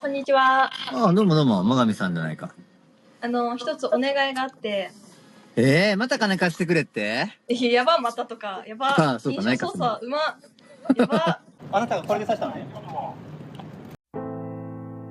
こんにちは。ああ、どうもどうも、最上さんじゃないか。一つお願いがあって、また金貸してくれって？やば、またとか、やば、そうか、印象操作、うま、やば。あなたがこれで刺したのね。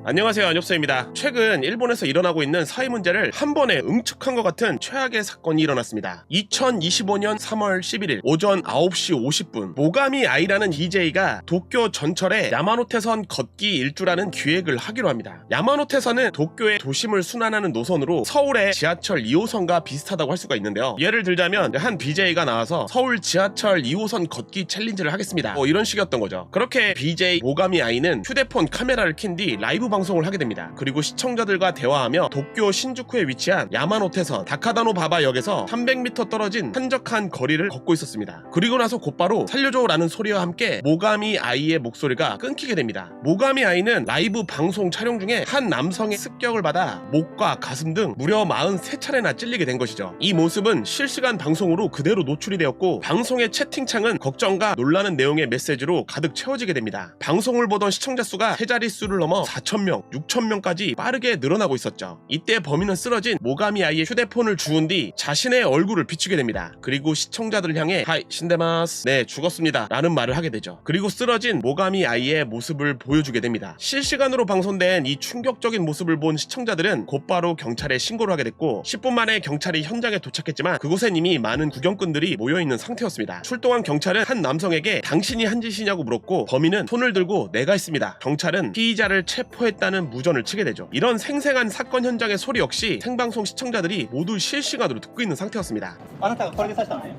안녕하세요, 안엽서입니다. 최근 일본에서 일어나고 있는 사회 문제를 한 번에 응축한 것 같은 최악의 사건이 일어났습니다. 2025년 3월 11일 오전 9시 50분 모가미 아이라는 DJ가 도쿄 전철에 야마노테선 걷기 일주라는 기획을 하기로 합니다. 야마노테선은 도쿄의 도심을 순환하는 노선으로 서울의 지하철 2호선과 비슷하다고 할 수가 있는데요. 예를 들자면 한 BJ가 나와서 서울 지하철 2호선 걷기 챌린지를 하겠습니다, 이런 식이었던 거죠. 그렇게 BJ 모가미 아이는 휴대폰 카메라를 켠 뒤 라이브 방송을 하게 됩니다. 그리고 시청자들과 대화하며 도쿄 신주쿠에 위치한 야마노테선 다카다노바바역에서 300m 떨어진 한적한 거리를 걷고 있었습니다. 그리고 나서 곧바로 살려줘 라는 소리와 함께 모가미 아이의 목소리가 끊기게 됩니다. 모가미 아이는 라이브 방송 촬영 중에 한 남성의 습격을 받아 목과 가슴 등 무려 43차례나 찔리게 된 것이죠. 이 모습은 실시간 방송으로 그대로 노출이 되었고 방송의 채팅창은 걱정과 놀라는 내용의 메시지로 가득 채워지게 됩니다. 방송을 보던 시청자 수가 세 자릿수를 넘어 4,000명, 6,000명까지 빠르게 늘어나고 있었죠. 이때 범인은 쓰러진 모가미 아이의 휴대폰을 주운 뒤 자신의 얼굴을 비추게 됩니다. 그리고 시청자들을 향해 하이 신데마스, 네 죽었습니다 라는 말을 하게 되죠. 그리고 쓰러진 모가미 아이의 모습을 보여주게 됩니다. 실시간으로 방송된 이 충격적인 모습을 본 시청자들은 곧바로 경찰에 신고를 하게 됐고 10분 만에 경찰이 현장에 도착했지만 그곳엔 이미 많은 구경꾼들이 모여있는 상태였습니다. 출동한 경찰은 한 남성에게 당신이 한 짓이냐고 물었고 범인은 손을 들고 내가 했습니다. 경찰은 피의자를 체포했다는 무전을 치게 되죠. 이런 생생한 사건 현장의 소리 역시 생방송 시청자들이 모두 실시간으로 듣고 있는 상태였습니다. あなたがこれで刺したのね。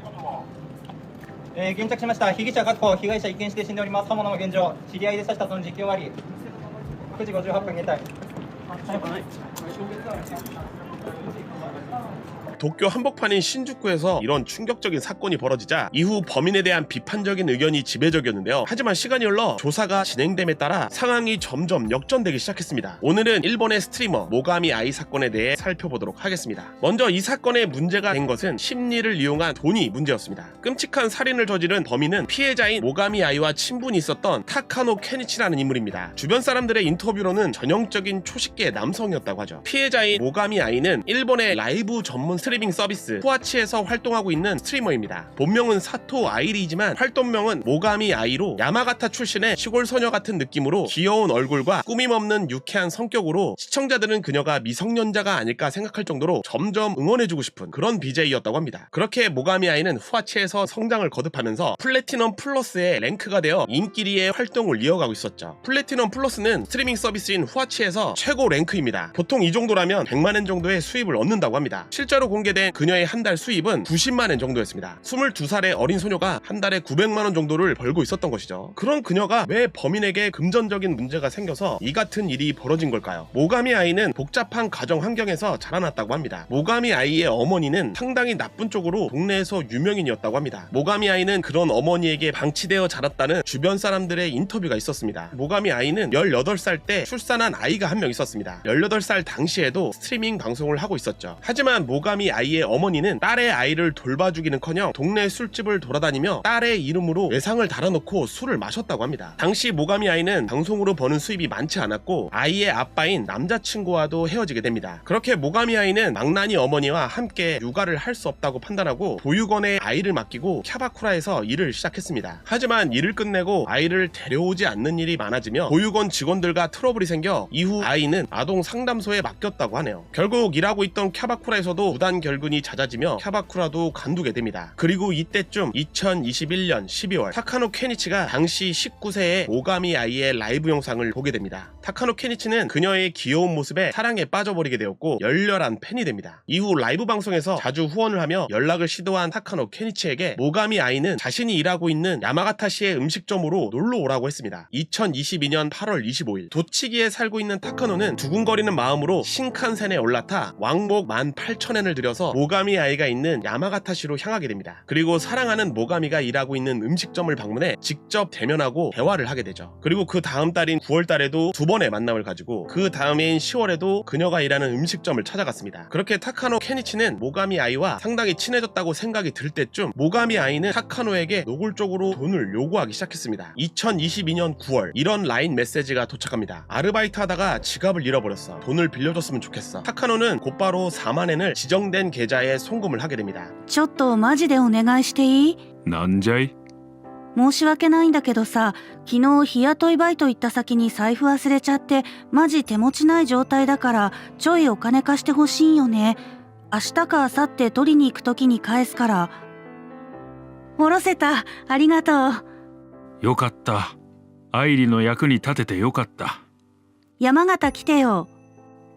現着しました。被疑者確保、被害者一見して死んでおります。刃物の現状、知り合いで刺したとの実況終わり。9時58分現在。 도쿄 한복판인 신주쿠에서 이런 충격적인 사건이 벌어지자 이후 범인에 대한 비판적인 의견이 지배적이었는데요. 하지만 시간이 흘러 조사가 진행됨에 따라 상황이 점점 역전되기 시작했습니다. 오늘은 일본의 스트리머 모가미 아이 사건에 대해 살펴보도록 하겠습니다. 먼저 이 사건의 문제가 된 것은 심리를 이용한 돈이 문제였습니다. 끔찍한 살인을 저지른 범인은 피해자인 모가미 아이와 친분이 있었던 타카노 케니치라는 인물입니다. 주변 사람들의 인터뷰로는 전형적인 초식계 남성이었다고 하죠. 피해자인 모가미 아이는 일본의 라이브 전문 스트리밍 서비스 후아치에서 활동하고 있는 스트리머입니다. 본명은 사토 아이리이지만 활동명은 모가미 아이로 야마가타 출신의 시골 소녀 같은 느낌으로 귀여운 얼굴과 꾸밈없는 유쾌한 성격으로 시청자들은 그녀가 미성년자가 아닐까 생각할 정도로 점점 응원해주고 싶은 그런 BJ였다고 합니다. 그렇게 모가미 아이는 후아치에서 성장을 거듭하면서 플래티넘 플러스의 랭크가 되어 인기리의 활동을 이어가고 있었죠. 플래티넘 플러스는 스트리밍 서비스인 후아치에서 최고 랭크입니다. 보통 이 정도라면 100만엔 정도의 수입을 얻는다고 합니다. 실제로 공개된 그녀의 한 달 수입은 90만엔 정도였습니다. 22살의 어린 소녀가 한 달에 900만원 정도를 벌고 있었던 것이죠. 그런 그녀가 왜 범인에게 금전적인 문제가 생겨서 이 같은 일이 벌어진 걸까요? 모가미 아이는 복잡한 가정 환경에서 자라났다고 합니다. 모가미 아이의 어머니는 상당히 나쁜 쪽으로 동네에서 유명인이었다고 합니다. 모가미 아이는 그런 어머니에게 방치되어 자랐다는 주변 사람들의 인터뷰가 있었습니다. 모가미 아이는 18살 때 출산한 아이가 한 명 있었습니다. 18살 당시에도 스트리밍 방송을 하고 있었죠. 하지만 모가미 아이의 어머니는 딸의 아이를 돌봐주기는커녕 동네 술집을 돌아다니며 딸의 이름으로 외상을 달아놓고 술을 마셨다고 합니다. 당시 모가미 아이는 방송으로 버는 수입이 많지 않았고 아이의 아빠인 남자친구와도 헤어지게 됩니다. 그렇게 모가미 아이는 망나니 어머니와 함께 육아를 할 수 없다고 판단하고 보육원에 아이를 맡기고 캬바쿠라에서 일을 시작했습니다. 하지만 일을 끝내고 아이를 데려오지 않는 일이 많아지며 보육원 직원들과 트러블이 생겨 이후 아이는 아동 상담소에 맡겼다고 하네요. 결국 일하고 있던 캬바쿠라에서도 무단 결근이 잦아지며 캬바쿠라도 관두게 됩니다. 그리고 이때쯤 2021년 12월 타카노 케니치가 당시 19세의 모가미 아이의 라이브 영상을 보게 됩니다. 타카노 케니치는 그녀의 귀여운 모습에 사랑에 빠져버리게 되었고 열렬한 팬이 됩니다. 이후 라이브 방송에서 자주 후원을 하며 연락을 시도한 타카노 케니치에게 모가미 아이는 자신이 일하고 있는 야마가타시의 음식점으로 놀러 오라고 했습니다. 2022년 8월 25일 도치기에 살고 있는 타카노는 두근거리는 마음으로 신칸센에 올라타 왕복 18,000엔을 들여서 모가미 아이가 있는 야마가타시로 향하게 됩니다. 그리고 사랑하는 모가미가 일하고 있는 음식점을 방문해 직접 대면하고 대화를 하게 되죠. 그리고 그 다음 달인 9월 달에도 두 번의 만남을 가지고 그 다음해인 10월에도 그녀가 일하는 음식점을 찾아갔습니다. 그렇게 타카노 케니치는 모가미 아이와 상당히 친해졌다고 생각이 들 때쯤 모가미 아이는 타카노에게 노골적으로 돈을 요구하기 시작했습니다. 2022년 9월 이런 라인 메시지가 도착합니다. 아르바이트 하다가 지갑을 잃어버렸어. 돈을 빌려줬으면 좋겠어. 타카노는 곧바로 4만엔을 지정된 계좌에 송금을 하게 됩니다. ちょっとマジでお願いしていい？なんじゃい？申し訳ないんだけどさ、昨日日雇いバイト行った先に財布忘れちゃってマジ手持ちない状態だからちょいお金貸してほしいんよね。明日か明後日取りに行く時に返すから。下ろせた。ありがとう。よかった。愛理の役に立ててよかった。山形来てよ。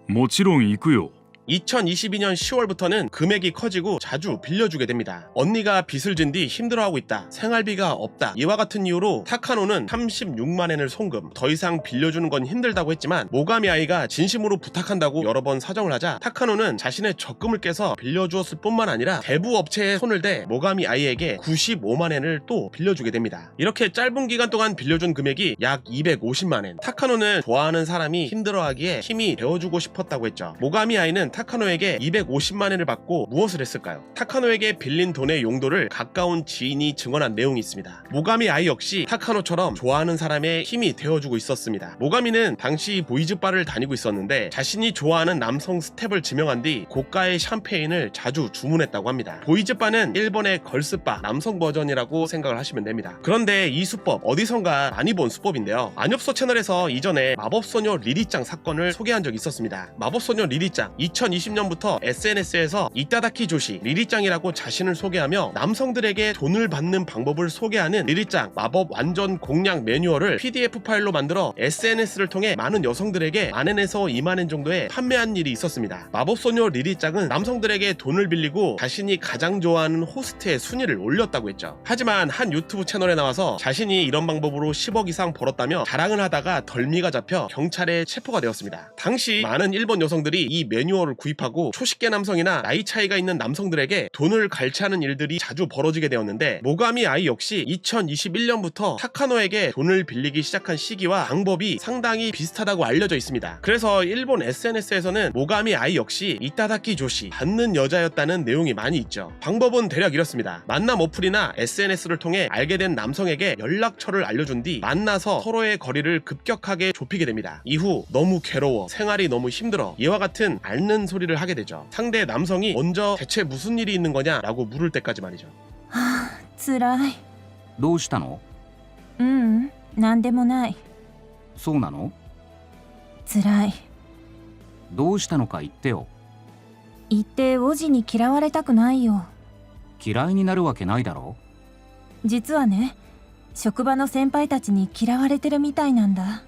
もちろん行くよ。 2022년 10월부터는 금액이 커지고 자주 빌려주게 됩니다. 언니가 빚을 진 뒤 힘들어하고 있다. 생활비가 없다. 이와 같은 이유로 타카노는 36만엔을 송금. 더 이상 빌려주는 건 힘들다고 했지만 모가미 아이가 진심으로 부탁한다고 여러 번 사정을 하자 타카노는 자신의 적금을 깨서 빌려주었을 뿐만 아니라 대부 업체에 손을 대 모가미 아이에게 95만엔을 또 빌려주게 됩니다. 이렇게 짧은 기간 동안 빌려준 금액이 약 250만엔. 타카노는 좋아하는 사람이 힘들어하기에 힘이 되어주고 싶었다고 했죠. 모가미 아이는 타카노에게 250만엔을 받고 무엇을 했을까요? 타카노에게 빌린 돈의 용도를 가까운 지인이 증언한 내용이 있습니다. 모가미 아이 역시 타카노처럼 좋아하는 사람의 힘이 되어주고 있었습니다. 모가미는 당시 보이즈바를 다니고 있었는데 자신이 좋아하는 남성 스텝을 지명한 뒤 고가의 샴페인을 자주 주문했다고 합니다. 보이즈바는 일본의 걸스바 남성 버전이라고 생각을 하시면 됩니다. 그런데 이 수법 어디선가 많이 본 수법인데요. 안엽소 채널에서 이전에 마법소녀 리리짱 사건을 소개한 적이 있었습니다. 마법소녀 리리짱 2020년부터 SNS에서 이타다키 조시 리리짱이라고 자신을 소개하며 남성들에게 돈을 받는 방법을 소개하는 리리짱 마법 완전 공략 매뉴얼을 PDF 파일로 만들어 SNS를 통해 많은 여성들에게 만엔에서 2만엔 정도에 판매한 일이 있었습니다. 마법소녀 리리짱은 남성들에게 돈을 빌리고 자신이 가장 좋아하는 호스트의 순위를 올렸다고 했죠. 하지만 한 유튜브 채널에 나와서 자신이 이런 방법으로 10억 이상 벌었다며 자랑을 하다가 덜미가 잡혀 경찰에 체포가 되었습니다. 당시 많은 일본 여성들이 이 매뉴얼을 구입하고 초식계 남성이나 나이 차이가 있는 남성들에게 돈을 갈취하는 일들이 자주 벌어지게 되었는데 모가미 아이 역시 2021년부터 타카노에게 돈을 빌리기 시작한 시기와 방법이 상당히 비슷하다고 알려져 있습니다. 그래서 일본 SNS에서는 모가미 아이 역시 이타다키 조시 받는 여자였다는 내용이 많이 있죠. 방법은 대략 이렇습니다. 만남 어플이나 SNS를 통해 알게 된 남성에게 연락처를 알려준 뒤 만나서 서로의 거리를 급격하게 좁히게 됩니다. 이후 너무 괴로워, 생활이 너무 힘들어, 이와 같은 앓는 소리를 하게 되죠. 상대 남성이 먼저 대체 무슨 일이 있는 거냐 라고 물을 때까지 말이죠. つらい。どうしたの？なんでもない。そうなの？つらい。どうしたのか言ってよ。言って王子に嫌われたくないよ。嫌いになるわけないだろ。実はね、職場の先輩たちに嫌われてるみたいなんだ。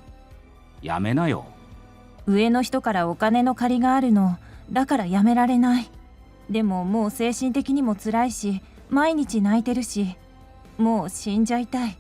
やめなよ。上の人からお金の借りがあるの。だからやめられない。でももう精神的にも辛いし、毎日泣いてるし、もう死んじゃいたい。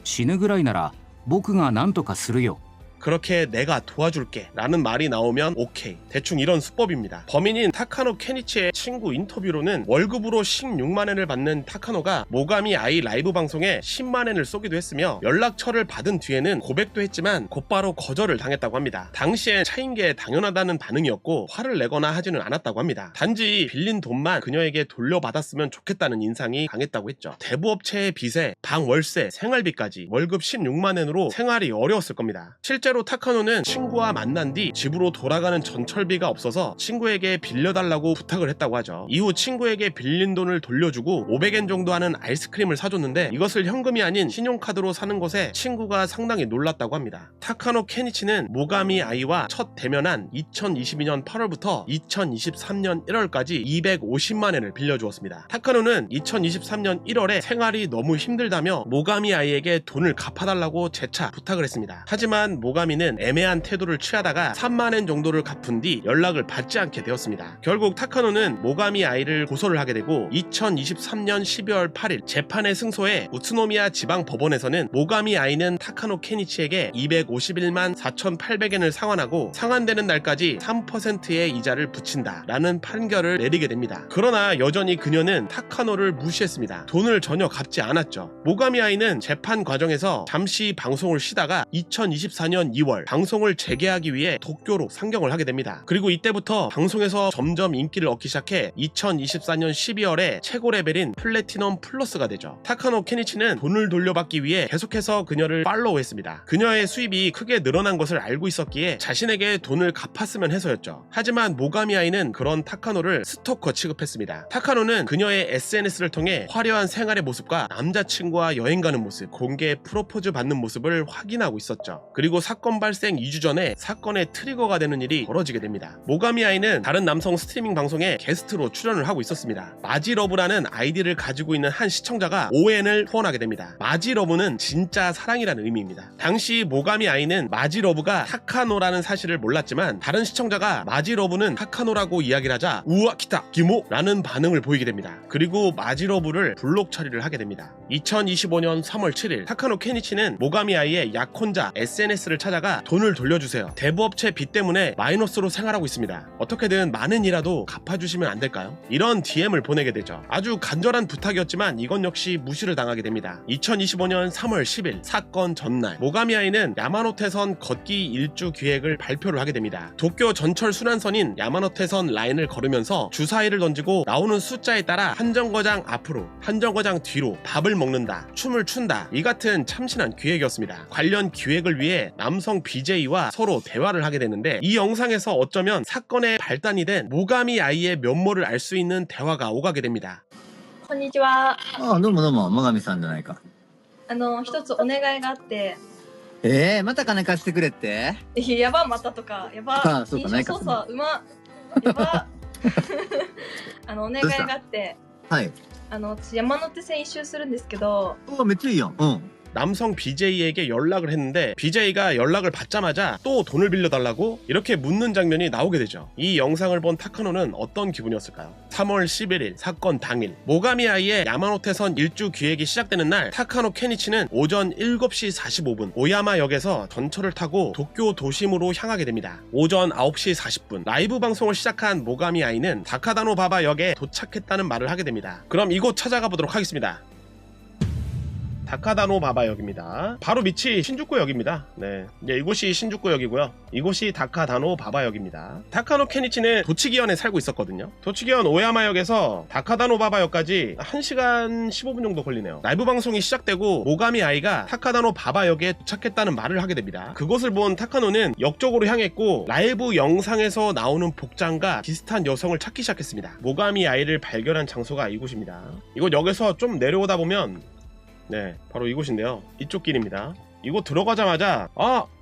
死ぬぐらいなら僕が何とかするよ。 그렇게 내가 도와줄게 라는 말이 나오면 오케이. 대충 이런 수법입니다. 범인인 타카노 케니치의 친구 인터뷰로는 월급으로 16만엔을 받는 타카노가 모가미 아이 라이브 방송에 10만엔을 쏘기도 했으며 연락처를 받은 뒤에는 고백도 했지만 곧바로 거절을 당했다고 합니다. 당시엔 차인 게 당연하다는 반응이었고 화를 내거나 하지는 않았다고 합니다. 단지 빌린 돈만 그녀에게 돌려받았으면 좋겠다는 인상이 강했다고 했죠. 대부업체의 빚에 방 월세, 생활비까지 월급 16만엔으로 생활이 어려웠을 겁니다. 실제로 타카노는 친구와 만난 뒤 집으로 돌아가는 전철비가 없어서 친구에게 빌려달라고 부탁을 했다고 하죠. 이후 친구에게 빌린 돈을 돌려주고 500엔 정도 하는 아이스크림을 사줬는데 이것을 현금이 아닌 신용카드로 사는 것에 친구가 상당히 놀랐다고 합니다. 타카노 케니치는 모가미 아이와 첫 대면한 2022년 8월부터 2023년 1월까지 250만엔을 빌려주었습니다. 타카노는 2023년 1월에 생활이 너무 힘들다며 모가미 아이에게 돈을 갚아달라고 재차 부탁을 했습니다. 하지만 모가미는 애매한 태도를 취하다가 3만엔 정도를 갚은 뒤 연락을 받지 않게 되었습니다. 결국 타카노는 모가미 아이를 고소를 하게 되고 2023년 12월 8일 재판에 승소해 우츠노미야 지방법원에서는 모가미 아이는 타카노 케니치에게 251만 4,800엔을 상환하고 상환되는 날까지 3%의 이자를 붙인다 라는 판결을 내리게 됩니다. 그러나 여전히 그녀는 타카노를 무시했습니다. 돈을 전혀 갚지 않았죠. 모가미 아이는 재판 과정에서 잠시 방송을 쉬다가 2024년 2014년 2월 방송을 재개하기 위해 도쿄로 상경을 하게 됩니다. 그리고 이때부터 방송에서 점점 인기를 얻기 시작해 2024년 12월에 최고 레벨인 플래티넘 플러스가 되죠. 타카노 케니치는 돈을 돌려받기 위해 계속해서 그녀를 팔로우했습니다. 그녀의 수입이 크게 늘어난 것을 알고 있었기에 자신에게 돈을 갚았으면 해서였죠. 하지만 모가미 아이는 그런 타카노를 스토커 취급했습니다. 타카노는 그녀의 SNS를 통해 화려한 생활의 모습과 남자친구와 여행 가는 모습, 공개 프로포즈 받는 모습을 확인하고 있었죠. 그리고 사건 발생 2주 전에 사건의 트리거가 되는 일이 벌어지게 됩니다. 모가미 아이는 다른 남성 스트리밍 방송에 게스트로 출연을 하고 있었습니다. 마지러브라는 아이디를 가지고 있는 한 시청자가 ON을 후원하게 됩니다. 마지러브는 진짜 사랑이라는 의미입니다. 당시 모가미 아이는 마지러브가 타카노라는 사실을 몰랐지만 다른 시청자가 마지러브는 타카노라고 이야기를 하자 우와 기타 기모 라는 반응을 보이게 됩니다. 그리고 마지러브를 블록 처리를 하게 됩니다. 2025년 3월 7일 타카노 케니치는 모가미 아이의 약혼자 SNS를 찾아가 돈을 돌려주세요. 대부업체 빚 때문에 마이너스로 생활하고 있습니다. 어떻게든 많은이라도 갚아주시면 안 될까요? 이런 DM을 보내게 되죠. 아주 간절한 부탁이었지만 이건 역시 무시를 당하게 됩니다. 2025년 3월 10일 사건 전날 모가미 아이는 야마노테선 걷기 일주 기획을 발표를 하게 됩니다. 도쿄 전철 순환선인 야마노테선 라인을 걸으면서 주사위를 던지고 나오는 숫자에 따라 한 정거장 앞으로 한 정거장 뒤로 밥을 먹는다, 춤을 춘다, 이 같은 참신한 기획이었습니다. 관련 기획을 위해 남성 BJ와 서로 대화를 하게 되는데 이 영상에서 어쩌면 사건의 발단이 된 모가미 아이의 면모를 알 수 있는 대화가 오가게 됩니다. こんにちは。ああ、どうもどうも、最上さんじゃないか。一つお願いがあって、また金貸してくれって？やばまたとか、やば、そうか、印ないか。象操作、やば、お願いがあって、はい。私山手線一周するんですけど、めっちゃいいやん。うん。 남성 BJ에게 연락을 했는데 BJ가 연락을 받자마자 또 돈을 빌려달라고 이렇게 묻는 장면이 나오게 되죠. 이 영상을 본 타카노는 어떤 기분이었을까요? 3월 11일 사건 당일 모가미 아이의 야마노테선 일주 기획이 시작되는 날 타카노 케니치는 오전 7시 45분 오야마역에서 전철을 타고 도쿄 도심으로 향하게 됩니다. 오전 9시 40분 라이브 방송을 시작한 모가미 아이는 다카다노 바바 역에 도착했다는 말을 하게 됩니다. 그럼 이곳 찾아가 보도록 하겠습니다. 다카다노 바바역입니다. 바로 밑이 신주쿠역입니다. 네, 이곳이 신주쿠역이고요. 이곳이 다카다노 바바역입니다. 타카노 케니치는 도치기현에 살고 있었거든요. 도치기현 오야마역에서 다카다노 바바역까지 1시간 15분 정도 걸리네요. 라이브 방송이 시작되고 모가미 아이가 타카다노 바바역에 도착했다는 말을 하게 됩니다. 그것을 본 타카노는 역 쪽으로 향했고 라이브 영상에서 나오는 복장과 비슷한 여성을 찾기 시작했습니다. 모가미 아이를 발견한 장소가 이곳입니다. 이곳 역에서 좀 내려오다 보면 네, 바로 이곳인데요. 이쪽 길입니다. 이곳 들어가자마자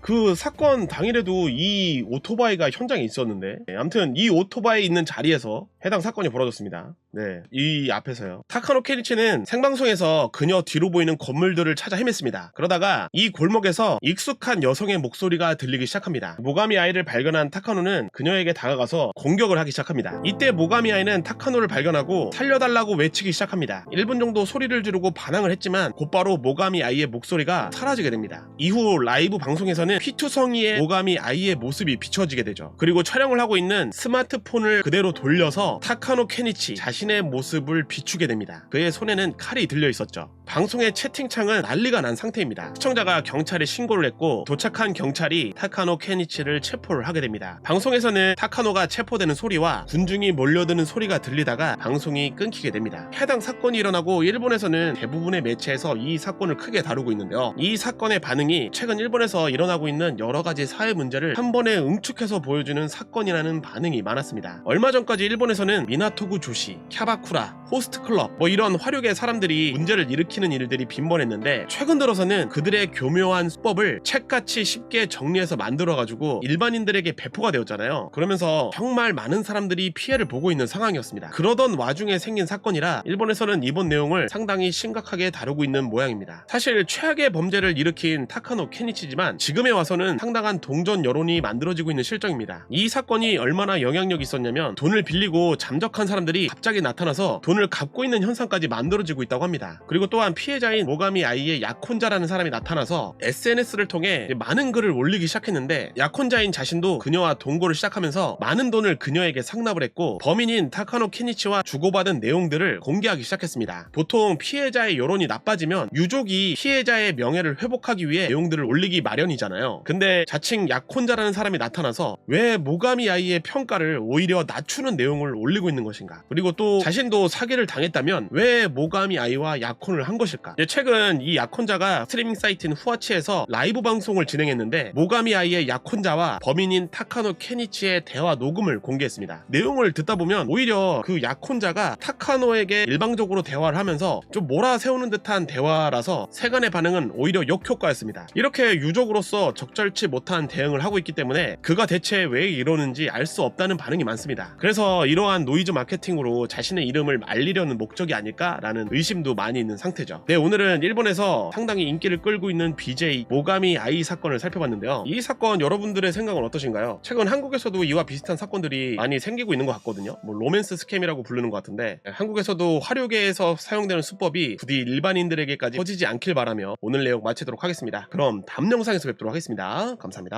그 사건 당일에도 이 오토바이가 현장에 있었는데 아무튼 이 오토바이 있는 자리에서 해당 사건이 벌어졌습니다. 네, 이 앞에서요. 타카노 케니치는 생방송에서 그녀 뒤로 보이는 건물들을 찾아 헤맸습니다. 그러다가 이 골목에서 익숙한 여성의 목소리가 들리기 시작합니다. 모가미 아이를 발견한 타카노는 그녀에게 다가가서 공격을 하기 시작합니다. 이때 모가미 아이는 타카노를 발견하고 살려달라고 외치기 시작합니다. 1분 정도 소리를 지르고 반항을 했지만 곧바로 모가미 아이의 목소리가 사라지게 됩니다. 이후 라이브 방송에서는 피투성이의 모가미 아이의 모습이 비춰지게 되죠. 그리고 촬영을 하고 있는 스마트폰을 그대로 돌려서 타카노 케니치 자신의 모습을 비추게 됩니다. 그의 손에는 칼이 들려 있었죠. 방송의 채팅창은 난리가 난 상태입니다. 시청자가 경찰에 신고를 했고 도착한 경찰이 타카노 케니치를 체포를 하게 됩니다. 방송에서는 타카노가 체포되는 소리와 군중이 몰려드는 소리가 들리다가 방송이 끊기게 됩니다. 해당 사건이 일어나고 일본에서는 대부분의 매체에서 이 사건을 크게 다루고 있는데요. 이 사건의 반응이 최근 일본에서 일어나고 있는 여러 가지 사회 문제를 한 번에 응축해서 보여주는 사건이라는 반응이 많았습니다. 얼마 전까지 일본에서는 미나토구 조시, 캬바쿠라, 호스트클럽 이런 화력의 사람들이 문제를 일으키는 일들이 빈번했는데 최근 들어서는 그들의 교묘한 수법을 책같이 쉽게 정리해서 만들어가지고 일반인들에게 배포가 되었잖아요. 그러면서 정말 많은 사람들이 피해를 보고 있는 상황이었습니다. 그러던 와중에 생긴 사건이라 일본에서는 이번 내용을 상당히 심각하게 다루고 있는 모양입니다. 사실 최악의 범죄를 일으킨 타카노 케니치지만 지금에 와서는 상당한 동전 여론이 만들어지고 있는 실정입니다. 이 사건이 얼마나 영향력이 있었냐면 돈을 빌리고 잠적한 사람들이 갑자기 나타나서 돈을 돈을 갚고 있는 현상까지 만들어지고 있다고 합니다. 그리고 또한 피해자인 모가미 아이의 약혼자라는 사람이 나타나서 SNS를 통해 많은 글을 올리기 시작했는데, 약혼자인 자신도 그녀와 동거를 시작하면서 많은 돈을 그녀에게 상납을 했고 범인인 타카노 케니치와 주고받은 내용들을 공개하기 시작했습니다. 보통 피해자의 여론이 나빠지면 유족이 피해자의 명예를 회복하기 위해 내용들을 올리기 마련이잖아요. 근데 자칭 약혼자라는 사람이 나타나서 왜 모가미 아이의 평가를 오히려 낮추는 내용을 올리고 있는 것인가, 그리고 또 자신도 사기를 당했다면 왜 모가미 아이와 약혼을 한 것일까. 최근 이 약혼자가 스트리밍 사이트인 후아치에서 라이브 방송을 진행했는데 모가미 아이의 약혼자와 범인인 타카노 케니치의 대화 녹음을 공개했습니다. 내용을 듣다 보면 오히려 그 약혼자가 타카노에게 일방적으로 대화를 하면서 좀 몰아세우는 듯한 대화라서 세간의 반응은 오히려 역효과였습니다. 이렇게 유족으로서 적절치 못한 대응을 하고 있기 때문에 그가 대체 왜 이러는지 알 수 없다는 반응이 많습니다. 그래서 이러한 노이즈 마케팅으로 자신의 이름을 알리려는 목적이 아닐까라는 의심도 많이 있는 상태죠. 네, 오늘은 일본에서 상당히 인기를 끌고 있는 BJ 모가미 아이 사건을 살펴봤는데요. 이 사건 여러분들의 생각은 어떠신가요? 최근 한국에서도 이와 비슷한 사건들이 많이 생기고 있는 것 같거든요. 뭐 로맨스 스캠이라고 부르는 것 같은데, 한국에서도 화류계에서 사용되는 수법이 부디 일반인들에게까지 퍼지지 않길 바라며 오늘 내용 마치도록 하겠습니다. 그럼 다음 영상에서 뵙도록 하겠습니다. 감사합니다.